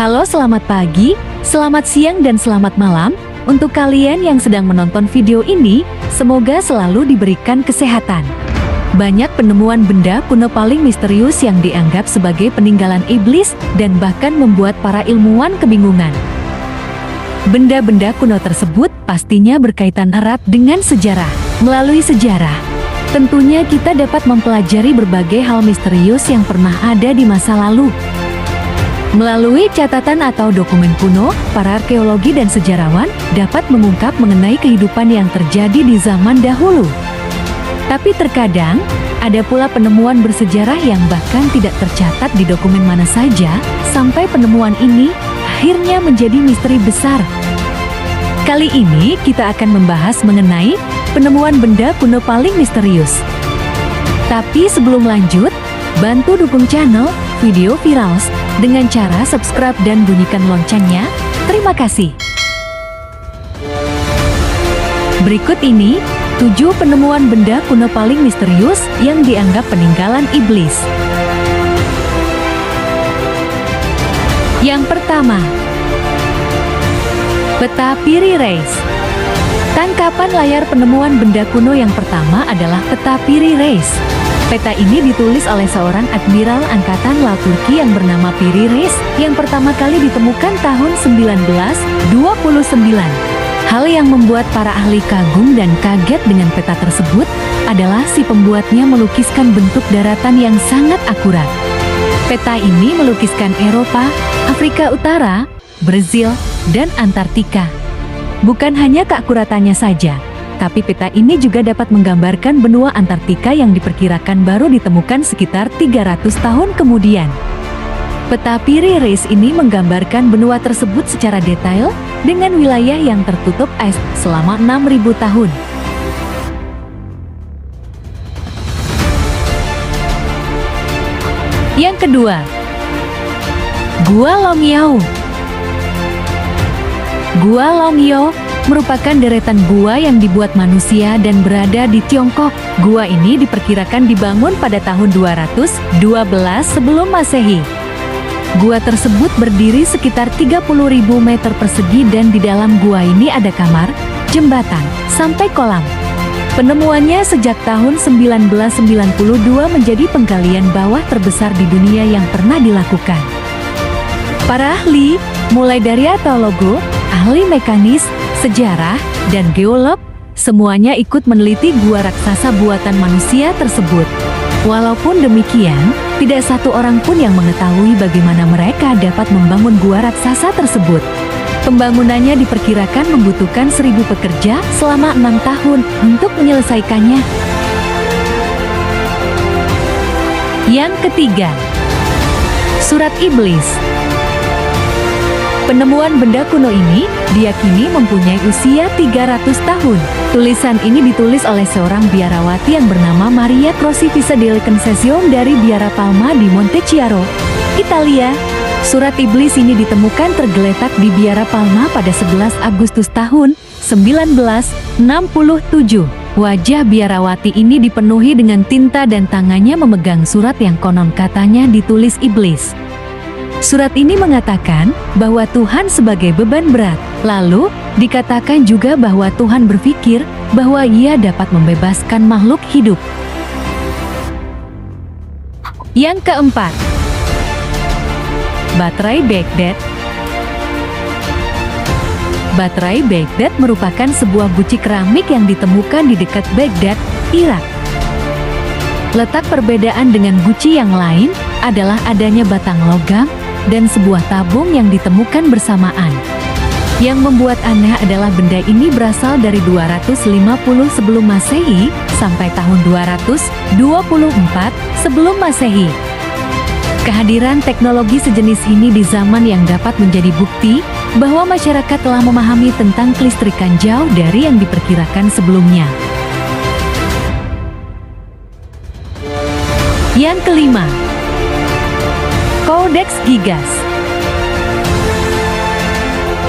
Halo, selamat pagi, selamat siang, dan selamat malam. Untuk kalian yang sedang menonton video ini, semoga selalu diberikan kesehatan. Banyak penemuan benda kuno paling misterius yang dianggap sebagai peninggalan iblis dan bahkan membuat para ilmuwan kebingungan. Benda-benda kuno tersebut pastinya berkaitan erat dengan sejarah. Melalui sejarah, tentunya kita dapat mempelajari berbagai hal misterius yang pernah ada di masa lalu. Melalui catatan atau dokumen kuno, para arkeologi dan sejarawan dapat mengungkap mengenai kehidupan yang terjadi di zaman dahulu. Tapi terkadang, ada pula penemuan bersejarah yang bahkan tidak tercatat di dokumen mana saja, sampai penemuan ini akhirnya menjadi misteri besar. Kali ini kita akan membahas mengenai penemuan benda kuno paling misterius. Tapi sebelum lanjut, bantu dukung channel Video Virals dengan cara subscribe dan bunyikan loncengnya. Terima kasih. Berikut ini 7 penemuan benda kuno paling misterius yang dianggap peninggalan iblis. Yang pertama, peta Piri Reis. Tangkapan layar penemuan benda kuno yang pertama adalah peta Piri Reis. Peta ini ditulis oleh seorang admiral angkatan laut Turki yang bernama Piri Reis yang pertama kali ditemukan tahun 1929. Hal yang membuat para ahli kagum dan kaget dengan peta tersebut adalah si pembuatnya melukiskan bentuk daratan yang sangat akurat. Peta ini melukiskan Eropa, Afrika Utara, Brazil, dan Antartika. Bukan hanya keakuratannya saja, tapi peta ini juga dapat menggambarkan benua Antartika yang diperkirakan baru ditemukan sekitar 300 tahun kemudian. Peta Piri Reis ini menggambarkan benua tersebut secara detail dengan wilayah yang tertutup es selama 6.000 tahun. Yang kedua, Gua Longyao. Gua Longyao merupakan deretan gua yang dibuat manusia dan berada di Tiongkok. Gua ini diperkirakan dibangun pada tahun 212 sebelum Masehi. Gua tersebut berdiri sekitar 30.000 meter persegi dan di dalam gua ini ada kamar, jembatan, sampai kolam. Penemuannya sejak tahun 1992 menjadi penggalian bawah terbesar di dunia yang pernah dilakukan. Para ahli, mulai dari arkeolog, ahli mekanis, sejarah, dan geolog, semuanya ikut meneliti gua raksasa buatan manusia tersebut. Walaupun demikian, tidak satu orang pun yang mengetahui bagaimana mereka dapat membangun gua raksasa tersebut. Pembangunannya diperkirakan membutuhkan 1.000 pekerja selama 6 tahun untuk menyelesaikannya. Yang ketiga, Surat Iblis. Penemuan benda kuno ini diyakini mempunyai usia 300 tahun. Tulisan ini ditulis oleh seorang biarawati yang bernama Maria Crocifissa delle Concessione dari Biara Palma di Montechiaro, Italia. Surat Iblis ini ditemukan tergeletak di Biara Palma pada 11 Agustus tahun 1967. Wajah biarawati ini dipenuhi dengan tinta dan tangannya memegang surat yang konon katanya ditulis iblis. Surat ini mengatakan bahwa Tuhan sebagai beban berat. Lalu, dikatakan juga bahwa Tuhan berpikir bahwa Ia dapat membebaskan makhluk hidup. Yang keempat, baterai Baghdad. Baterai Baghdad merupakan sebuah guci keramik yang ditemukan di dekat Baghdad, Irak. Letak perbedaan dengan guci yang lain adalah adanya batang logam dan sebuah tabung yang ditemukan bersamaan. Yang membuat aneh adalah benda ini berasal dari 250 sebelum Masehi sampai tahun 224 sebelum Masehi. Kehadiran teknologi sejenis ini di zaman yang dapat menjadi bukti bahwa masyarakat telah memahami tentang kelistrikan jauh dari yang diperkirakan sebelumnya. Yang kelima, Codex Gigas.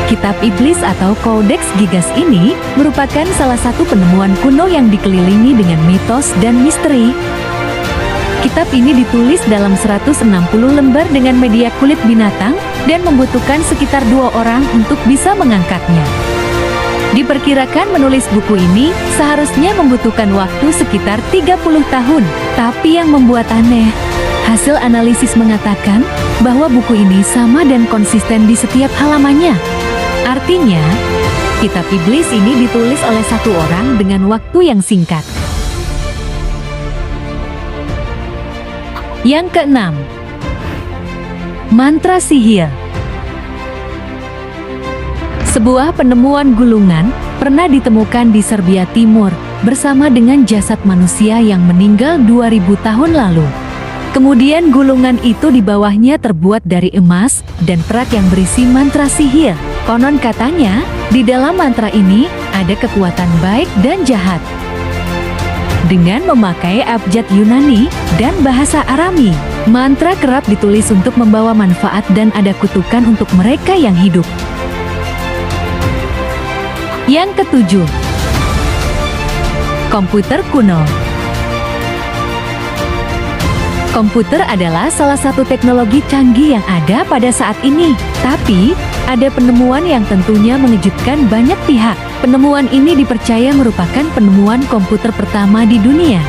Kitab Iblis atau Codex Gigas ini merupakan salah satu penemuan kuno yang dikelilingi dengan mitos dan misteri. Kitab ini ditulis dalam 160 lembar dengan media kulit binatang dan membutuhkan sekitar 2 orang untuk bisa mengangkatnya. Diperkirakan menulis buku ini seharusnya membutuhkan waktu sekitar 30 tahun. Tapi yang membuat aneh, hasil analisis mengatakan bahwa buku ini sama dan konsisten di setiap halamannya. Artinya, kitab iblis ini ditulis oleh satu orang dengan waktu yang singkat. Yang keenam, mantra sihir. Sebuah penemuan gulungan pernah ditemukan di Serbia Timur bersama dengan jasad manusia yang meninggal 2000 tahun lalu. Kemudian gulungan itu di bawahnya terbuat dari emas dan perak yang berisi mantra sihir. Konon katanya, di dalam mantra ini ada kekuatan baik dan jahat. Dengan memakai abjad Yunani dan bahasa Arami, mantra kerap ditulis untuk membawa manfaat dan ada kutukan untuk mereka yang hidup. Yang ketujuh, komputer kuno. Komputer adalah salah satu teknologi canggih yang ada pada saat ini. Tapi, ada penemuan yang tentunya mengejutkan banyak pihak. Penemuan ini dipercaya merupakan penemuan komputer pertama di dunia.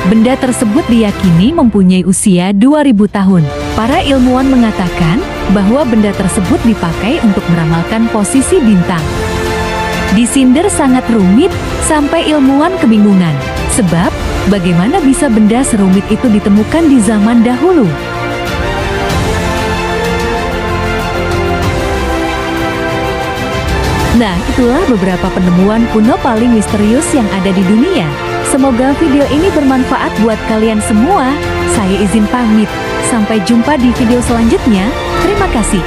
Benda tersebut diyakini mempunyai usia 2000 tahun. Para ilmuwan mengatakan bahwa benda tersebut dipakai untuk meramalkan posisi bintang. Disinder sangat rumit sampai ilmuwan kebingungan. Sebab, bagaimana bisa benda serumit itu ditemukan di zaman dahulu? Nah, itulah beberapa penemuan kuno paling misterius yang ada di dunia. Semoga video ini bermanfaat buat kalian semua. Saya izin pamit. Sampai jumpa di video selanjutnya. Terima kasih.